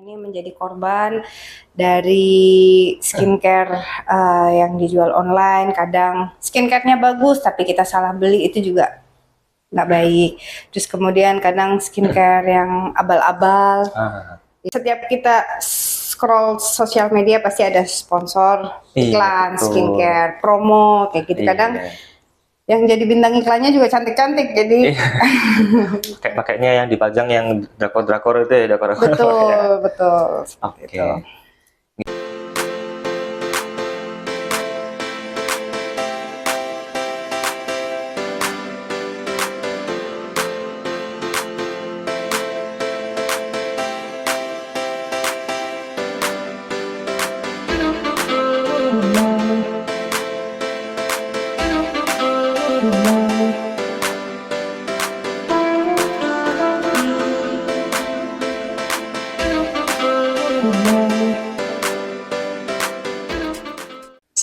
ini menjadi korban dari skincare yang dijual online. Kadang skincare-nya bagus tapi kita salah beli, itu juga nggak baik. Terus kemudian kadang skincare yang abal-abal. Setiap kita scroll sosial media pasti ada sponsor, iklan, skincare, promo, kayak gitu. Kadang yang jadi bintang iklannya juga cantik-cantik, jadi kayak pakainya yang dipajang yang drakor-drakor itu ya, drakor-drakor. betul seperti itu.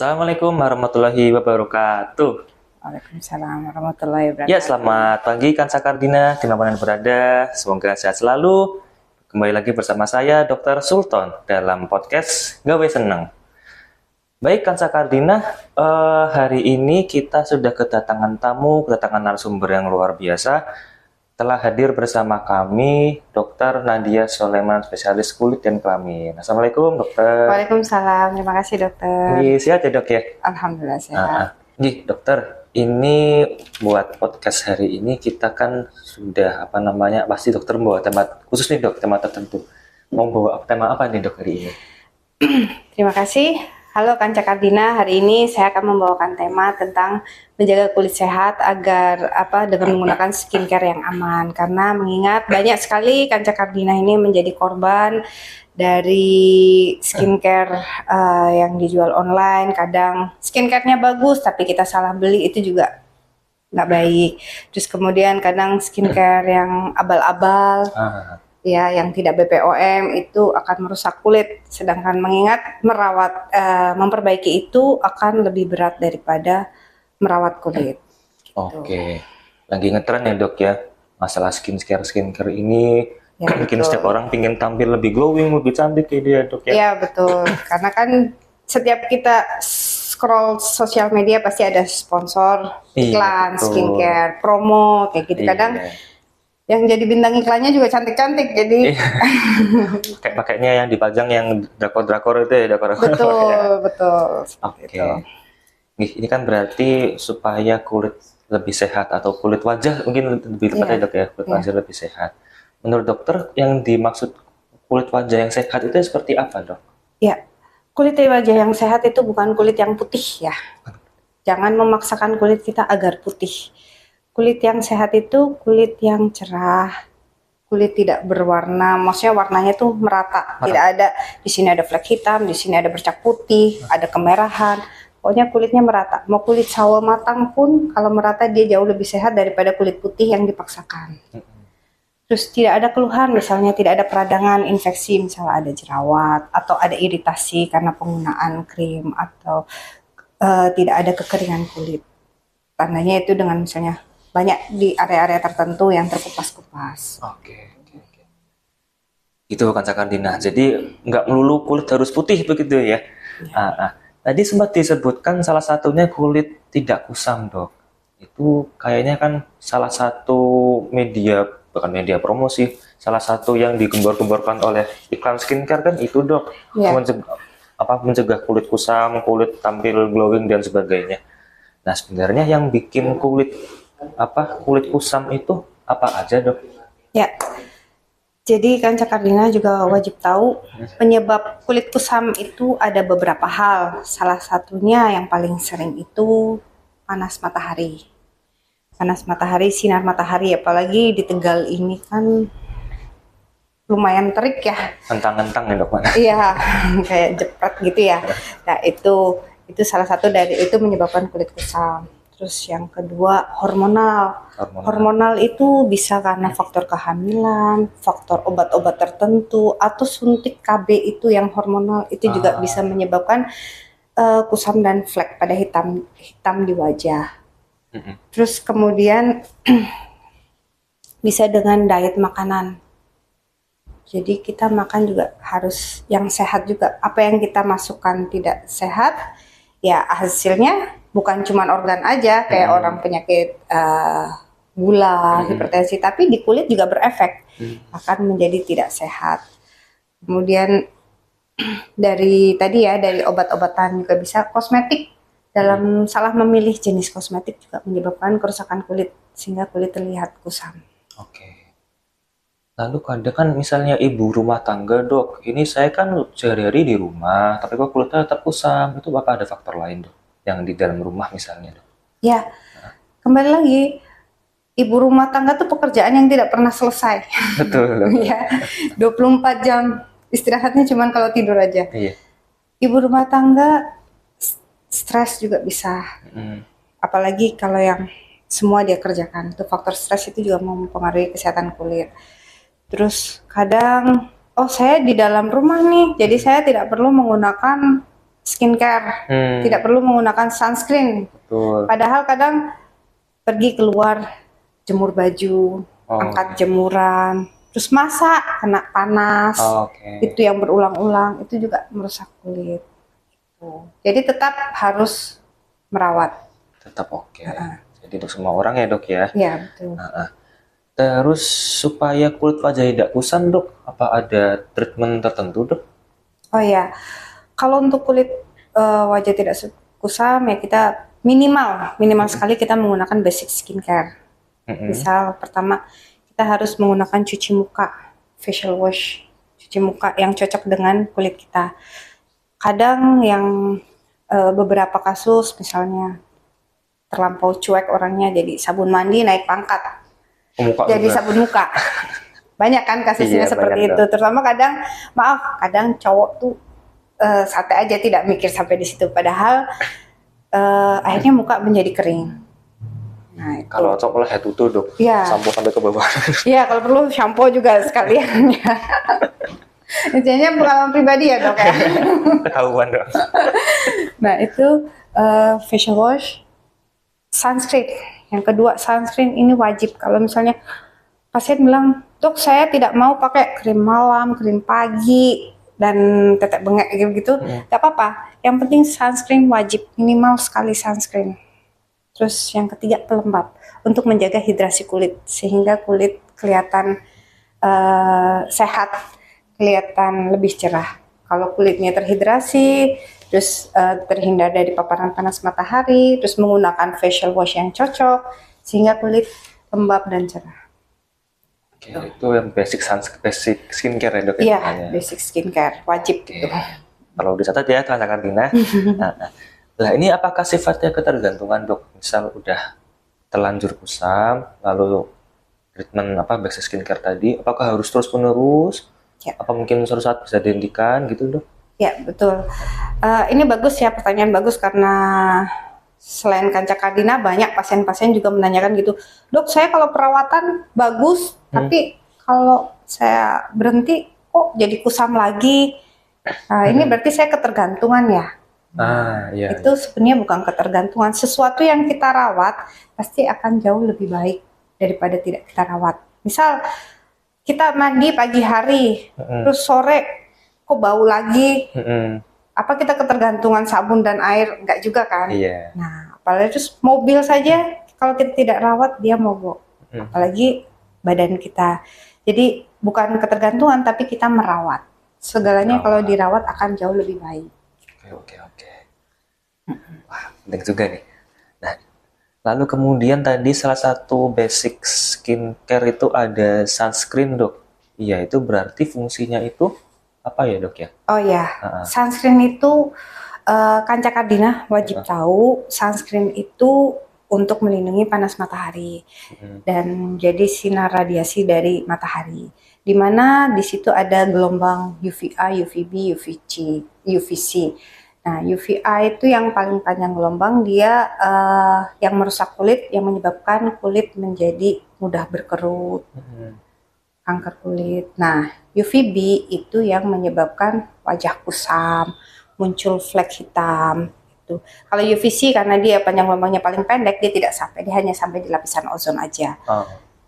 Assalamualaikum warahmatullahi wabarakatuh. Waalaikumsalam warahmatullahi wabarakatuh. Ya, selamat pagi Kansa Kardina, dimanapun Anda berada. Semoga sehat selalu. Kembali lagi bersama saya, Dr. Sultan, dalam podcast Gawe Seneng. Baik Kansa Kardina, hari ini kita sudah kedatangan narasumber yang luar biasa. Telah hadir bersama kami Dr. Nadia Soleman, spesialis kulit dan kelamin. Assalamualaikum dokter. Waalaikumsalam, terima kasih dokter. Sehat ya dok ya? Alhamdulillah sehat. Dokter, ini buat podcast hari ini kita kan sudah pasti dokter membawa tema khusus nih dok, tema tertentu. Mau bawa tema apa nih dok hari ini? Terima kasih. Halo Kanca Kardina, hari ini saya akan membawakan tema tentang menjaga kulit sehat agar dengan menggunakan skincare yang aman. Karena mengingat banyak sekali Kanca Kardina ini menjadi korban dari skincare yang dijual online. Kadang skincare-nya bagus tapi kita salah beli, itu juga nggak baik. Terus kemudian kadang skincare yang abal-abal, ya, yang tidak BPOM itu akan merusak kulit. Sedangkan mengingat memperbaiki itu akan lebih berat daripada merawat kulit. Oke, lagi ngetren ya dok ya masalah skincare ini. Ya, mungkin setiap orang ingin tampil lebih glowing, lebih cantik kayak dia dok ya. Iya betul, karena kan setiap kita scroll sosial media pasti ada sponsor, iklan, skincare, promo, kayak gitu. Kadang yang jadi bintang iklannya juga cantik-cantik, jadi kayak pakainya yang dipajang yang drakor-drakor itu ya, betul. Oke. Ini kan berarti supaya kulit lebih sehat atau kulit wajah mungkin lebih tepatnya dok ya, kulit wajah lebih sehat. Menurut dokter yang dimaksud kulit wajah yang sehat itu seperti apa dok? Ya, kulit wajah yang sehat itu bukan kulit yang putih ya. Jangan memaksakan kulit kita agar putih. Kulit yang sehat itu kulit yang cerah, kulit tidak berwarna, maksudnya warnanya tuh merata. Tidak ada di sini ada flek hitam, di sini ada bercak putih, ada kemerahan. Pokoknya kulitnya merata. Mau kulit sawo matang pun kalau merata dia jauh lebih sehat daripada kulit putih yang dipaksakan. Terus tidak ada keluhan, misalnya tidak ada peradangan, infeksi, misalnya ada jerawat atau ada iritasi karena penggunaan krim atau tidak ada kekeringan kulit. Tandanya itu dengan misalnya banyak di area-area tertentu yang terkupas-kupas. Oke. Itu Kanca Kardina. Jadi nggak melulu kulit harus putih begitu ya. Tadi sempat disebutkan salah satunya kulit tidak kusam dok. Itu kayaknya kan salah satu bukan media promosi, salah satu yang digembar-gemborkan oleh iklan skincare kan itu dok. Mencegah kulit kusam, kulit tampil glowing dan sebagainya. Nah sebenarnya yang bikin kulit kusam itu apa aja dok? Ya, jadi Kanca Kardina juga wajib tahu penyebab kulit kusam itu ada beberapa hal. Salah satunya yang paling sering itu panas matahari. Panas matahari, sinar matahari, apalagi di Tegal ini kan lumayan terik ya. Kentang-kentang ya dok? Iya, kayak jepret gitu ya. Nah itu salah satu dari itu menyebabkan kulit kusam. Terus yang kedua hormonal itu bisa karena faktor kehamilan, faktor obat-obat tertentu, atau suntik KB itu yang hormonal itu juga bisa menyebabkan kusam dan flek pada hitam di wajah. Terus kemudian bisa dengan diet makanan. Jadi kita makan juga harus yang sehat juga. Apa yang kita masukkan tidak sehat, ya hasilnya bukan cuma organ aja kayak orang penyakit gula, hipertensi, tapi di kulit juga berefek, akan menjadi tidak sehat. Kemudian dari tadi ya, dari obat-obatan juga bisa, kosmetik. Dalam salah memilih jenis kosmetik juga menyebabkan kerusakan kulit sehingga kulit terlihat kusam. Oke. Lalu kadang kan misalnya ibu rumah tangga, Dok, ini saya kan sehari-hari di rumah, tapi kok kulitnya tetap kusam, itu bakal ada faktor lain, Dok, yang di dalam rumah misalnya, Dok. Ya, kembali lagi, ibu rumah tangga tuh pekerjaan yang tidak pernah selesai. Betul, Dok. Ya, 24 jam istirahatnya cuma kalau tidur aja. Iya. Ibu rumah tangga stres juga bisa. Apalagi kalau yang semua dia kerjakan. Itu faktor stres itu juga mempengaruhi kesehatan kulit. Terus kadang, oh saya di dalam rumah nih, jadi saya tidak perlu menggunakan skincare, tidak perlu menggunakan sunscreen. Betul. Padahal kadang pergi keluar, jemur baju, angkat jemuran, terus masak, kena panas, itu yang berulang-ulang, itu juga merusak kulit. Jadi tetap harus merawat. Tetap oke. Jadi untuk semua orang ya, Dok ya? Iya, betul. Terus supaya kulit wajah tidak kusam, Dok, apa ada treatment tertentu, Dok? Oh ya, kalau untuk kulit wajah tidak kusam ya kita minimal sekali kita menggunakan basic skincare. Misal pertama kita harus menggunakan cuci muka, facial wash, cuci muka yang cocok dengan kulit kita. Kadang yang beberapa kasus misalnya terlampau cuek orangnya, jadi sabun mandi naik pangkat, jadi juga sabun muka. Banyak kan kasusnya seperti itu. Terutama kadang cowok tuh santai aja tidak mikir sampai di situ, padahal akhirnya muka menjadi kering. Nah, itu. Kalau cowok lah itu, Dok. Ya. Sampo sampai ke bawah. Iya, kalau perlu shampoo juga sekalian ya. Intinya pengalaman pribadi ya, Dok ya. Ketahuan, Dok. Nah, itu facial wash, sunscreen. Yang kedua, sunscreen ini wajib. Kalau misalnya pasien bilang, "Dok, saya tidak mau pakai krim malam, krim pagi, dan tetek bengek gitu," gak apa-apa. Yang penting sunscreen wajib, minimal sekali sunscreen. Terus yang ketiga, pelembab untuk menjaga hidrasi kulit sehingga kulit kelihatan sehat, kelihatan lebih cerah. Kalau kulitnya terhidrasi, terus terhindar dari paparan panas matahari, terus menggunakan facial wash yang cocok sehingga kulit lembab dan cerah. Oke, itu yang basic skincare ya, Dok? Iya, basic skincare wajib gitu. Kalau dicatat ya, Kak Karina. Nah, ini apakah sifatnya ketergantungan, Dok? Misal udah terlanjur kusam, lalu treatment basic skincare tadi, apakah harus terus menerus? Ya. Apa mungkin suatu saat bisa dihentikan gitu, Dok? Ya, betul. Ini bagus ya, pertanyaan bagus, karena selain Kanca Kardina banyak pasien-pasien juga menanyakan gitu, "Dok, saya kalau perawatan bagus, tapi kalau saya berhenti kok jadi kusam lagi." Ini berarti saya ketergantungan ya. Iya. Itu sebenarnya bukan ketergantungan. Sesuatu yang kita rawat pasti akan jauh lebih baik daripada tidak kita rawat. Misal kita mandi pagi hari, terus sore kok bau lagi. Apa kita ketergantungan sabun dan air? Enggak juga kan? Iya. Nah, apalagi terus mobil saja kalau kita tidak rawat dia mogok. Apalagi badan kita. Jadi bukan ketergantungan tapi kita merawat. Segalanya kalau dirawat akan jauh lebih baik. Oke. Wah, penting juga nih. Nah, lalu kemudian tadi salah satu basic skincare itu ada sunscreen, Dok. Iya, itu berarti fungsinya itu apa ya, Dok ya? Oh ya, sunscreen itu Kanca Kardina wajib tahu, sunscreen itu untuk melindungi panas matahari dan jadi sinar radiasi dari matahari. Di mana di situ ada gelombang UVA, UVB, UVC. Nah, UVA itu yang paling panjang gelombang, dia yang merusak kulit, yang menyebabkan kulit menjadi mudah berkerut, kanker kulit. Nah, UVB itu yang menyebabkan wajah kusam, muncul flek hitam. Itu. Kalau UVC karena dia panjang gelombangnya paling pendek, dia tidak sampai, dia hanya sampai di lapisan ozon aja.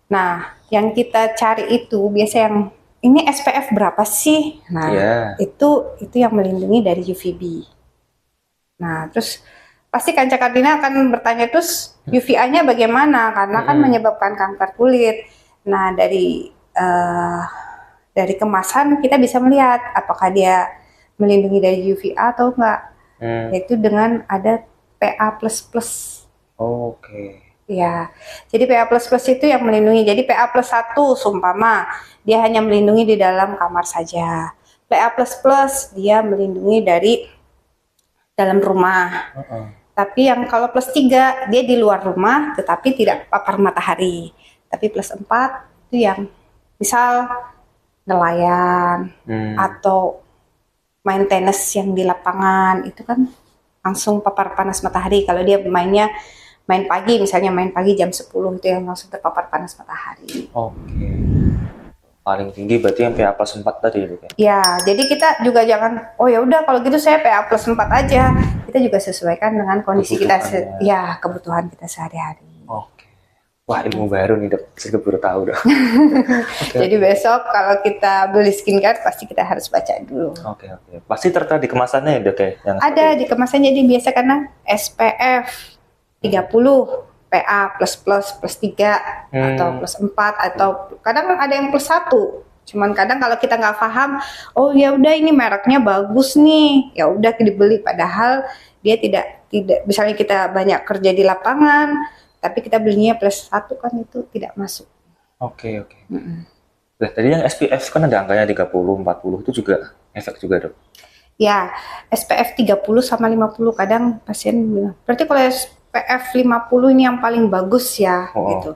Nah, yang kita cari itu biasa yang ini SPF berapa sih? Nah, Iya. itu yang melindungi dari UVB. Nah, terus pasti Kanca Kardina akan bertanya terus UVA-nya bagaimana? Karena kan menyebabkan kanker kulit. Nah, dari kemasan kita bisa melihat apakah dia melindungi dari UVA atau enggak. Yaitu dengan ada PA++. Oke. Ya, jadi PA++ itu yang melindungi. Jadi PA+1 sumpama dia hanya melindungi di dalam kamar saja. PA++ dia melindungi dari dalam rumah. Tapi yang kalau +3 dia di luar rumah tetapi tidak papar matahari. Tapi +4 itu yang misal nelayan atau main tenis yang di lapangan itu kan langsung papar panas matahari. Kalau dia main pagi, misalnya main pagi jam 10 itu yang langsung terpapar panas matahari. Oke. Paling tinggi berarti yang PA+4 tadi itu ya? Ya, jadi kita juga jangan, oh ya udah kalau gitu saya PA+4 aja. Kita juga sesuaikan dengan kondisi kita, kebutuhan kita sehari-hari. Oke. Wah, ilmu baru nih dok, saya baru tahu dok. Jadi besok kalau kita beli skincare pasti kita harus baca dulu. Oke. Pasti tertera di kemasannya ya dok ya? Yang ada di kemasan, jadi biasa karena SPF 30 PA++++3 atau +4 atau kadang ada yang +1. Cuman kadang kalau kita nggak paham, oh ya udah ini mereknya bagus nih, ya udah dibeli, padahal dia tidak misalnya kita banyak kerja di lapangan tapi kita belinya +1 kan itu tidak masuk. Oke. Nah, tadi yang SPF kan ada angkanya 30, 40 itu juga efek juga dok? Ya, SPF 30 sama 50 kadang pasien bilang, berarti kalau SPF 50 ini yang paling bagus ya, gitu.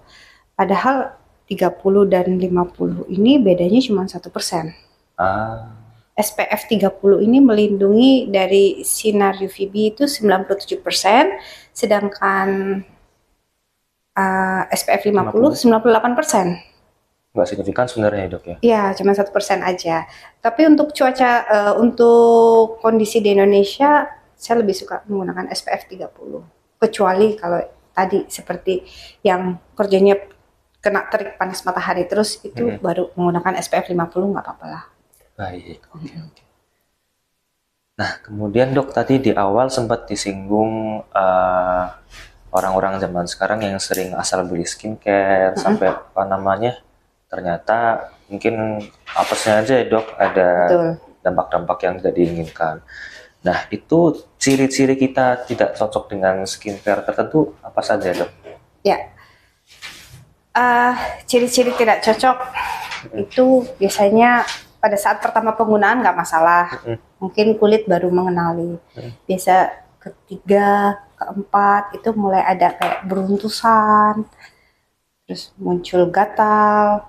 Padahal 30 dan 50 ini bedanya cuma 1%. SPF 30 ini melindungi dari sinar UVB itu 97%, sedangkan SPF 50 98%. Nggak signifikan sebenarnya ya dok ya? Iya, cuma 1% aja. Tapi untuk cuaca, untuk kondisi di Indonesia, saya lebih suka menggunakan SPF 30. Kecuali kalau tadi seperti yang kerjanya kena terik panas matahari terus, itu baru menggunakan SPF 50 nggak apa-apa lah. Baik, oke. Nah, kemudian dok tadi di awal sempat disinggung orang-orang zaman sekarang yang sering asal beli skincare sampai apa namanya, ternyata mungkin apesnya aja ya dok ada dampak-dampak yang tidak diinginkan. Nah, itu ciri-ciri kita tidak cocok dengan skincare tertentu apa saja dok? Ya, ciri-ciri tidak cocok itu biasanya pada saat pertama penggunaan nggak masalah. Mungkin kulit baru mengenali. Biasa ketiga, keempat itu mulai ada kayak beruntusan, terus muncul gatal,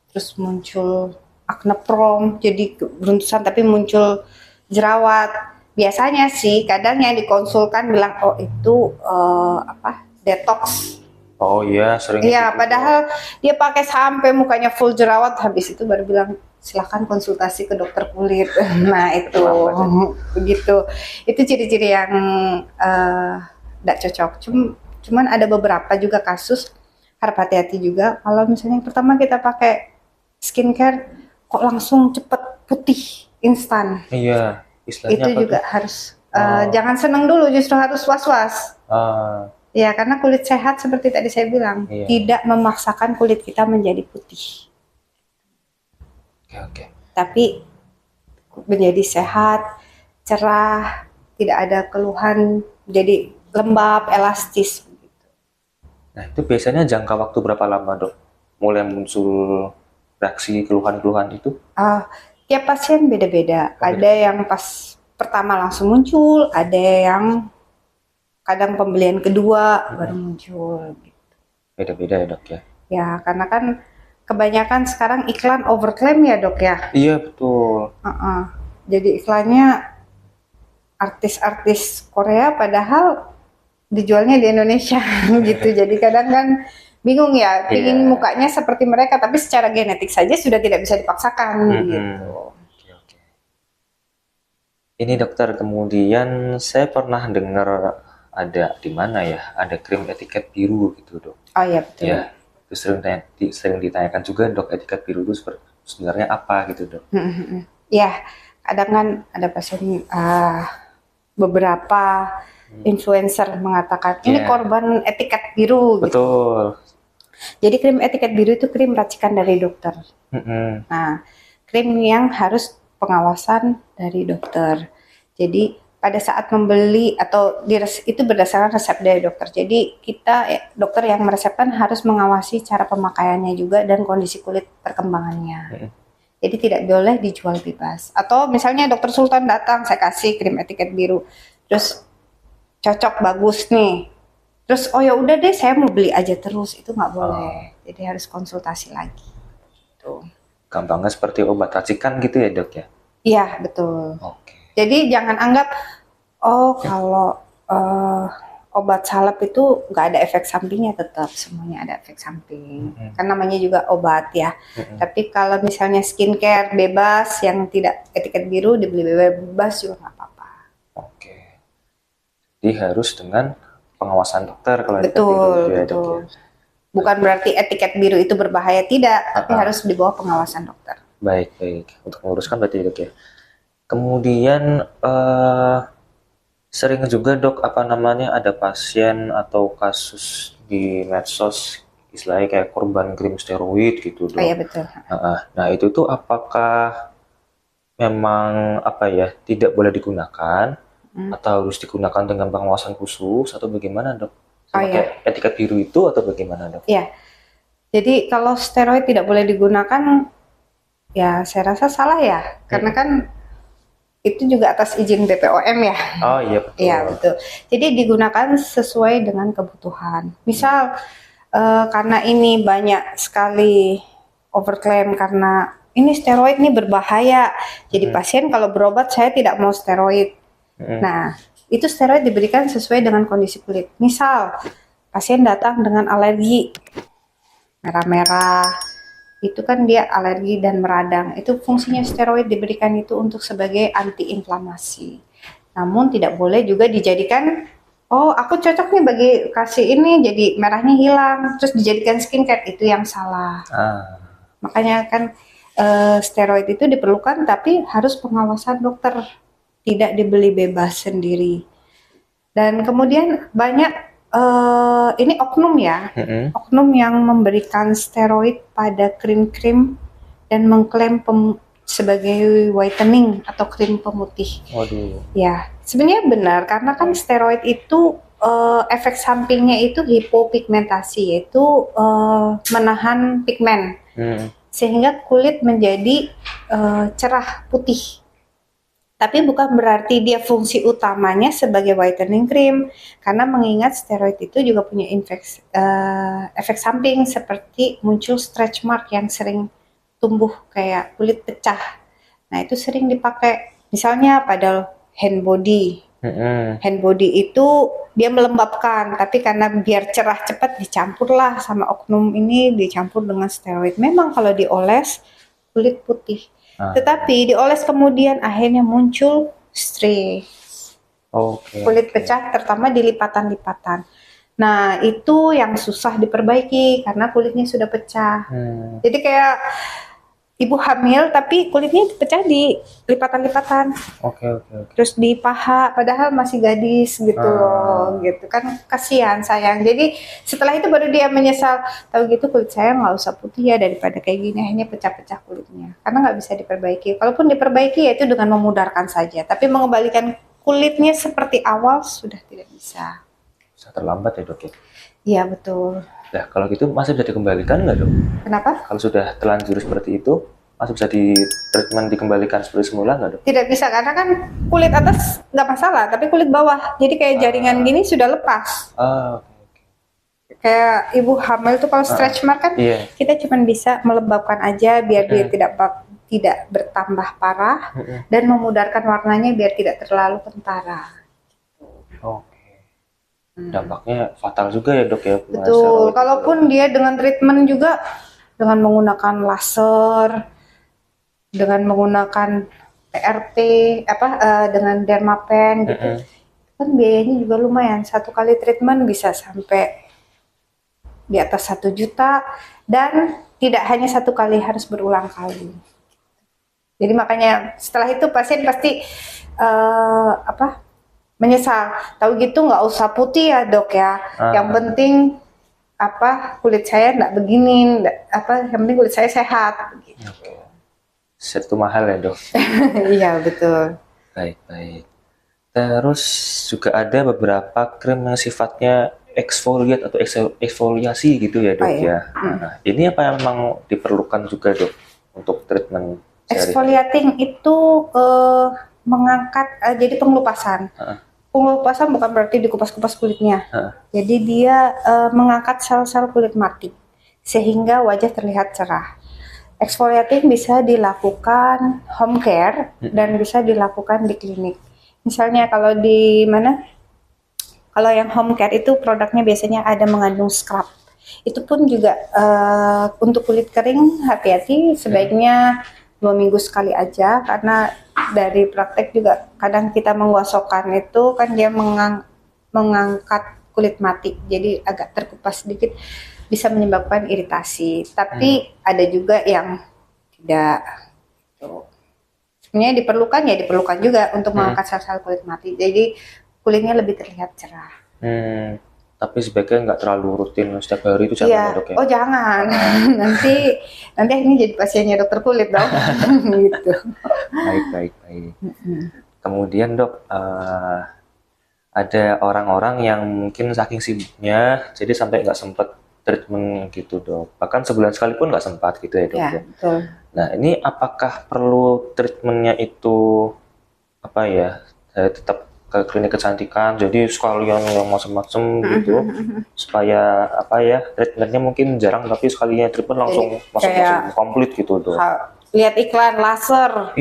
terus muncul acne prom, jadi beruntusan tapi muncul jerawat. Biasanya sih kadang yang dikonsulkan bilang, oh itu detox. Oh iya, sering. Iya, padahal dia pakai sampai mukanya full jerawat, habis itu baru bilang silakan konsultasi ke dokter kulit. Nah itu begitu. Itu ciri-ciri yang tidak cocok. Cuman ada beberapa juga kasus, harap hati-hati juga. Kalau misalnya yang pertama kita pakai skincare kok langsung cepet putih instan. Iya, istilahnya itu juga tuh? Harus jangan senang dulu, justru harus was-was. Ya, karena kulit sehat seperti tadi saya bilang, tidak memaksakan kulit kita menjadi putih. Oke. Tapi menjadi sehat, cerah, tidak ada keluhan, jadi lembab, elastis. Nah, itu biasanya jangka waktu berapa lama dok? Mulai muncul reaksi keluhan-keluhan itu? Tiap pasien beda-beda. Ada yang pas pertama langsung muncul, ada yang kadang pembelian kedua baru muncul. Beda-beda ya dok ya? Ya, karena kan kebanyakan sekarang iklan overclaim ya dok ya? Iya betul. Jadi iklannya artis-artis Korea padahal dijualnya di Indonesia gitu. Jadi kadang kan bingung ya, ingin mukanya seperti mereka, tapi secara genetik saja sudah tidak bisa dipaksakan gitu. Ini dokter, kemudian saya pernah dengar ada di mana ya, ada krim etiket biru gitu dok. Oh iya betul. Ya, itu sering ditanyakan juga dok, etiket biru itu sebenarnya apa gitu dok. Ya, kadang kan ada pasien beberapa influencer mengatakan ini Iya. korban etiket biru gitu. Betul. Jadi krim etiket biru itu krim racikan dari dokter. Mm-mm. Nah, krim yang harus pengawasan dari dokter. Jadi pada saat membeli atau itu berdasarkan resep dari dokter. Jadi kita dokter yang meresepkan harus mengawasi cara pemakaiannya juga dan kondisi kulit perkembangannya. Jadi tidak boleh dijual bebas. Atau misalnya dokter Sultan datang, saya kasih krim etiket biru, terus cocok bagus nih. Terus oh ya udah deh saya mau beli aja terus, itu nggak boleh. Jadi harus konsultasi lagi. Tuh. Gampangnya seperti obat racikan gitu ya dok ya. Iya betul. Oke. Jadi jangan anggap oh kalau obat salep itu nggak ada efek sampingnya, tetap semuanya ada efek samping. Kan namanya juga obat ya. Tapi kalau misalnya skincare bebas yang tidak etiket biru dibeli bebas juga nggak apa-apa. Oke. Jadi harus dengan pengawasan dokter kalau etiket Betul, biru gitu ya dok betul. ya. Bukan berarti etiket biru itu berbahaya, tidak, tapi harus di bawah pengawasan dokter. Baik. Untuk meluruskan berarti dok ya. Kemudian sering juga dok ada pasien atau kasus di medsos istilahnya kayak korban krim steroid gitu dok. Oh iya betul. Nah itu tuh apakah memang tidak boleh digunakan atau harus digunakan dengan pengawasan khusus atau bagaimana dok? Sama kayak etiket biru itu atau bagaimana dok? Iya. Jadi kalau steroid tidak boleh digunakan, ya saya rasa salah ya, karena kan itu juga atas izin BPOM ya. Oh iya betul. Iya betul. Jadi digunakan sesuai dengan kebutuhan. Misal karena ini banyak sekali overclaim karena ini steroid ini berbahaya. Jadi pasien kalau berobat saya tidak mau steroid. Nah itu steroid diberikan sesuai dengan kondisi kulit. Misal pasien datang dengan alergi merah-merah, itu kan dia alergi dan meradang. Itu fungsinya steroid diberikan itu untuk sebagai antiinflamasi. Namun tidak boleh juga dijadikan, oh aku cocok nih bagi kasih ini jadi merahnya hilang, terus dijadikan skincare, itu yang salah. Makanya kan steroid itu diperlukan tapi harus pengawasan dokter, tidak dibeli bebas sendiri. Dan kemudian banyak ini oknum ya, oknum yang memberikan steroid pada krim-krim dan mengklaim sebagai whitening atau krim pemutih. Waduh. Ya, sebenarnya benar karena kan steroid itu efek sampingnya itu hipopigmentasi, yaitu menahan pigmen sehingga kulit menjadi cerah putih. Tapi bukan berarti dia fungsi utamanya sebagai whitening cream, karena mengingat steroid itu juga punya efek samping seperti muncul stretch mark yang sering tumbuh kayak kulit pecah. Nah itu sering dipakai misalnya pada hand body. Hand body itu dia melembabkan, tapi karena biar cerah cepat dicampurlah sama oknum ini, dicampur dengan steroid. Memang kalau dioles kulit putih. Tetapi dioles kemudian akhirnya muncul streak, kulit pecah terutama di lipatan-lipatan. Nah itu yang susah diperbaiki karena kulitnya sudah pecah. Jadi kayak ibu hamil tapi kulitnya pecah di lipatan-lipatan. Terus di paha padahal masih gadis gitu loh, gitu kan, kasihan sayang. Jadi setelah itu baru dia menyesal, tahu gitu kulit saya nggak usah putih ya daripada kayak gini, akhirnya pecah-pecah kulitnya karena nggak bisa diperbaiki. Kalaupun diperbaiki ya itu dengan memudarkan saja, tapi mengembalikan kulitnya seperti awal sudah tidak bisa. Sudah terlambat ya dok ya? Iya betul. Nah, kalau gitu masih bisa dikembalikan nggak dok? Kenapa? Kalau sudah telanjur seperti itu, masih bisa di treatment dikembalikan seperti semula nggak dok? Tidak bisa karena kan kulit atas nggak masalah, tapi kulit bawah, jadi kayak jaringan gini sudah lepas. Kayak ibu hamil tuh kalau stretch mark kan, kita cuma bisa melembabkan aja biar dia tidak bertambah parah dan memudarkan warnanya biar tidak terlalu kentara. Dampaknya fatal juga ya dok ya. Betul, kalaupun dia dengan treatment juga dengan menggunakan laser, dengan menggunakan PRP, dengan dermapen gitu, kan biayanya juga lumayan. Satu kali treatment bisa sampai di atas 1 juta dan tidak hanya satu kali, harus berulang kali. Jadi makanya setelah itu pasien pasti menyesal. Tahu gitu nggak usah putih ya dok ya. Yang penting kulit saya nggak begini, yang penting kulit saya sehat. Gitu. Set itu mahal ya dok. Iya betul. Baik. Terus juga ada beberapa krim yang sifatnya eksfoliat atau eksfoliasi gitu ya dok ya. Nah, ini apa yang memang diperlukan juga dok untuk treatment sehari-hari? Exfoliating itu mengangkat jadi pengelupasan. Pengelupasan bukan berarti dikupas-kupas kulitnya. Jadi dia mengangkat sel-sel kulit mati sehingga wajah terlihat cerah. Exfoliating bisa dilakukan home care dan bisa dilakukan di klinik. Misalnya kalau di mana? Kalau yang home care itu produknya biasanya ada mengandung scrub. Itu pun juga untuk kulit kering hati-hati, sebaiknya 2 minggu sekali aja, karena dari praktek juga kadang kita menggosokkan itu kan dia mengangkat kulit mati, jadi agak terkupas sedikit bisa menyebabkan iritasi. Tapi ada juga yang tidak. Sebenarnya diperlukan juga untuk mengangkat sel-sel kulit mati, jadi kulitnya lebih terlihat cerah. Tapi sebaiknya nggak terlalu rutin setiap hari itu jangan ya dok ya? Oh jangan, nanti ini jadi pasiennya dokter kulit dong. Gitu. Baik. Kemudian dok, ada orang-orang yang mungkin saking sibuknya jadi sampai nggak sempat treatment gitu dok, bahkan sebulan sekali pun nggak sempat gitu ya dok ya? Betul. Nah ini apakah perlu treatmentnya itu tetap ke klinik kecantikan jadi sekalian yang macam-macam gitu supaya treatmentnya mungkin jarang tapi sekalinya treatment langsung masuk komplit gitu dok? Lihat iklan laser,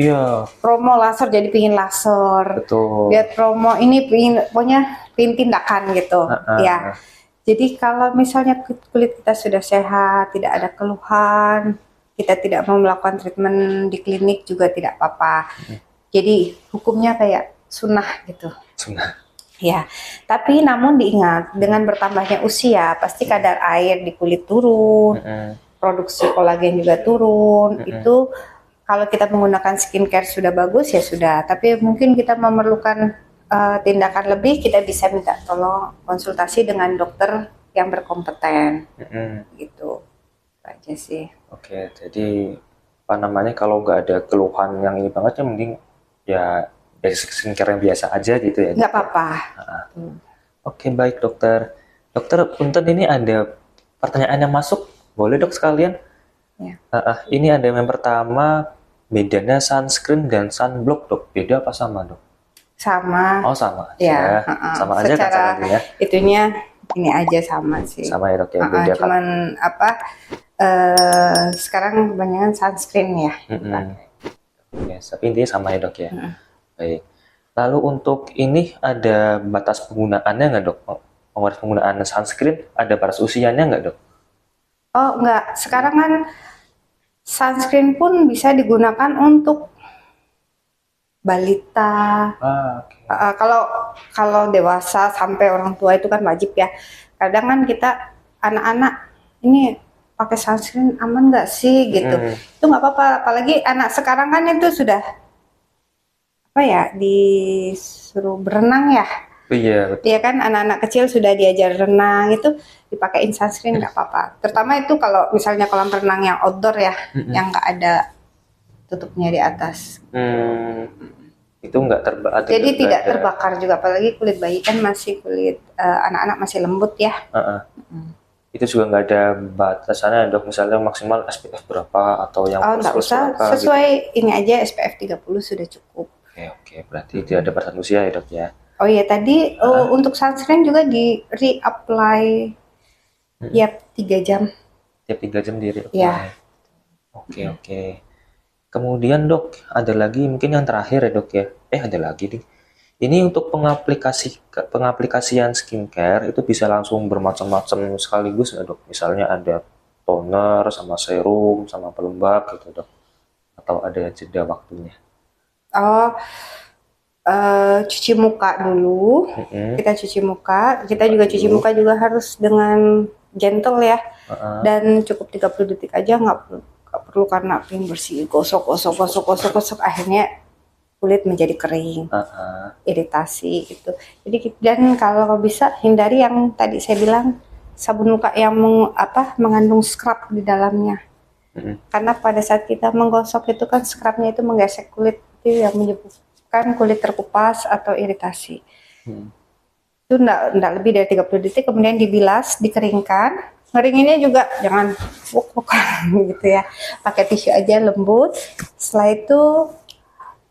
promo laser jadi pingin laser. Betul. Lihat promo ini pokoknya pingin tindakan gitu. Ya. Jadi kalau misalnya kulit kita sudah sehat, tidak ada keluhan, kita tidak mau melakukan treatment di klinik juga tidak apa-apa. Jadi hukumnya kayak sunnah gitu. Sunnah. Ya, tapi namun diingat dengan bertambahnya usia pasti kadar air di kulit turun, produksi kolagen juga turun. Itu kalau kita menggunakan skincare sudah bagus ya sudah. Tapi mungkin kita memerlukan tindakan lebih, kita bisa minta tolong konsultasi dengan dokter yang berkompeten. Gitu aja sih. Oke, jadi kalau nggak ada keluhan yang ini banget ya mending ya basic skincare yang biasa aja gitu ya? Nggak apa-apa. Oke, baik dokter. Dokter, punten ini ada pertanyaan yang masuk, boleh dok sekalian? Ya. Ini ada yang pertama, bedanya sunscreen dan sunblock dok, beda apa sama dok? Sama. Oh sama ya. Sama aja kan caranya? Itunya ini aja sama sih. Sama ya dok ya, beda cuman sekarang kebanyakan sunscreen ya. Tapi intinya sama ya dok ya. Baik. Lalu untuk ini ada batas penggunaannya nggak dok? Penggunaan sunscreen ada batas usianya nggak dok? Oh nggak, sekarang kan sunscreen pun bisa digunakan untuk balita. Kalau dewasa sampai orang tua itu kan wajib ya. Kadang kan kita anak-anak ini pakai sunscreen aman nggak sih gitu? Itu nggak apa-apa. Apalagi anak sekarang kan itu sudah disuruh berenang ya. Iya betul. Iya kan, anak-anak kecil sudah diajar renang, itu dipakein sunscreen nggak apa-apa. Terutama itu kalau misalnya kolam renang yang outdoor ya, yang nggak ada tutupnya di atas. Itu nggak terbakar. Jadi tidak terbakar juga, apalagi kulit bayi kan masih kulit anak-anak masih lembut ya. Itu juga nggak ada batasannya dok, misalnya maksimal SPF berapa atau yang nggak usah, sesuai gitu. Ini aja SPF 30 sudah cukup. Oke, berarti tidak ada batasan usia ya dok ya. Oh iya, tadi untuk sunscreen juga di reapply tiap 3 jam. Tiap 3 jam di reapply. Ya. Oke. Kemudian dok, ada lagi mungkin yang terakhir ya dok ya. Ada lagi nih. Ini untuk pengaplikasian skincare itu bisa langsung bermacam-macam sekaligus ya dok. Misalnya ada toner sama serum sama pelembab gitu dok. Atau ada jeda waktunya? Cuci muka dulu. Kita cuci muka. Kita juga cuci muka juga harus dengan gentle ya, Heeh. dan cukup 30 detik aja, nggak perlu karena pengen bersih, gosok, akhirnya kulit menjadi kering, Heeh. iritasi gitu. Jadi dan kalau bisa hindari yang tadi saya bilang sabun muka yang mengandung scrub di dalamnya. Mm-mm. Karena pada saat kita menggosok itu kan scrubnya itu menggesek kulit, itu yang menyebabkan kulit terkupas atau iritasi. Hmm. Itu enggak lebih dari 30 detik, kemudian dibilas, dikeringkan. Ngeringinnya juga jangan wuk gitu ya. Pakai tisu aja lembut. Setelah itu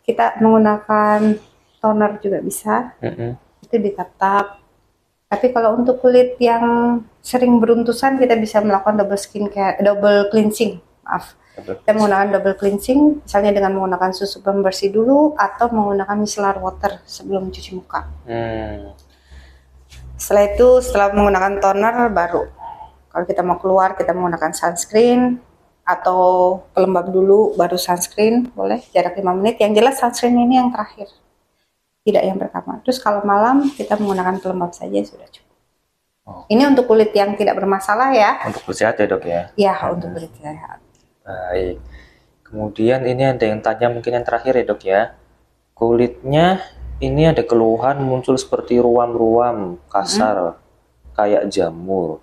kita menggunakan toner juga bisa. Mm-mm. Itu ditap-tap. Tapi kalau untuk kulit yang sering beruntusan, kita bisa melakukan double cleansing. Maaf. Kita menggunakan double cleansing, misalnya dengan menggunakan susu pembersih dulu atau menggunakan micellar water sebelum cuci muka. Setelah itu, setelah menggunakan toner, baru kalau kita mau keluar, kita menggunakan sunscreen atau pelembab dulu, baru sunscreen, boleh jarak 5 menit. Yang jelas sunscreen ini yang terakhir, tidak yang pertama. Terus kalau malam, kita menggunakan pelembab saja sudah cukup. Ini untuk kulit yang tidak bermasalah ya. Untuk kulit sehat ya dok ya? Ya, untuk kulit sehat. Baik. Kemudian ini ada yang tanya mungkin yang terakhir ya dok ya. Kulitnya ini ada keluhan muncul seperti ruam-ruam kasar kayak jamur.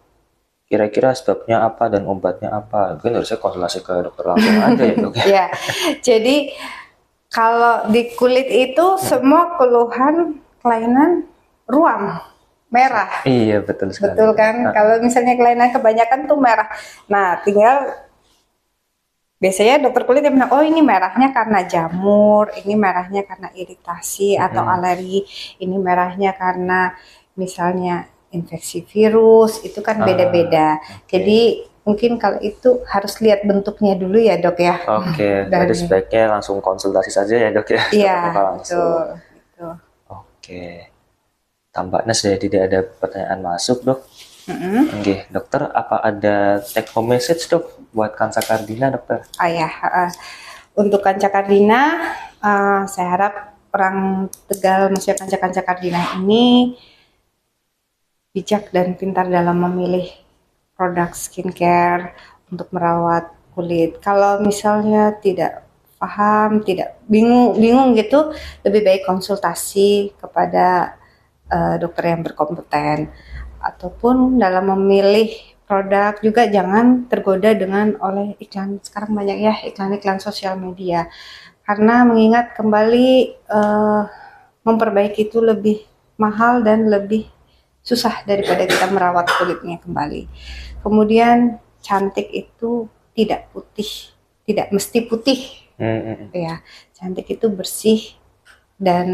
Kira-kira sebabnya apa dan obatnya apa? Mungkin harusnya konsultasi ke dokter langsung aja ya dok ya. Ya, jadi kalau di kulit itu semua keluhan kelainan ruam merah. Iya betul sekali. Betul kan? Kalau misalnya kelainan kebanyakan tuh merah. Nah, tinggal biasanya dokter kulit yang bilang, oh ini merahnya karena jamur, ini merahnya karena iritasi atau alergi, ini merahnya karena misalnya infeksi virus, itu kan beda-beda. Jadi mungkin kalau itu harus lihat bentuknya dulu ya dok ya. Oke, jadi sebaiknya langsung konsultasi saja ya dok ya. Iya, langsung. betul. Oke, tampaknya sudah tidak ada pertanyaan masuk dok. Oke, dokter, apa ada take home message dok buat Kansa Kardina dokter? Oh ya, untuk Kansa Kardina, saya harap orang Tegal, maksudnya Kansa Kardina ini bijak dan pintar dalam memilih produk skincare untuk merawat kulit. Kalau misalnya tidak paham, tidak bingung gitu, lebih baik konsultasi kepada dokter yang berkompeten. Ataupun dalam memilih produk juga jangan tergoda oleh iklan. Sekarang banyak ya iklan-iklan sosial media. Karena mengingat kembali memperbaiki itu lebih mahal dan lebih susah daripada kita merawat kulitnya kembali. Kemudian cantik itu tidak putih, tidak mesti putih. Ya, cantik itu bersih dan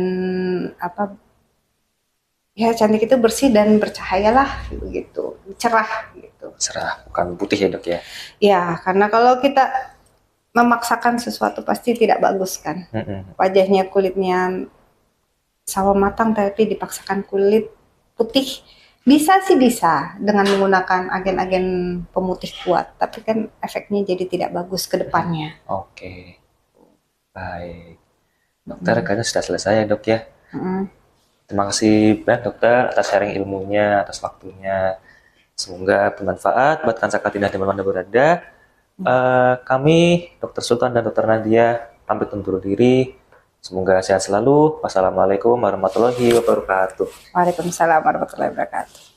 cantik itu bersih dan bercahayalah begitu, cerah gitu. Cerah, bukan putih ya dok ya? Ya, karena kalau kita memaksakan sesuatu pasti tidak bagus kan. Wajahnya kulitnya sawo matang tapi dipaksakan kulit putih. Bisa dengan menggunakan agen-agen pemutih kuat, tapi kan efeknya jadi tidak bagus ke depannya. Oke. Baik. Dokter, kayaknya sudah selesai ya dok ya? Terima kasih banyak dokter atas sharing ilmunya, atas waktunya. Semoga bermanfaat buat Kansa Kardina di mana berada. Kami, Dr. Sultan dan Dr. Nadia, pamit undur diri. Semoga sehat selalu. Wassalamualaikum warahmatullahi wabarakatuh. Waalaikumsalam warahmatullahi wabarakatuh.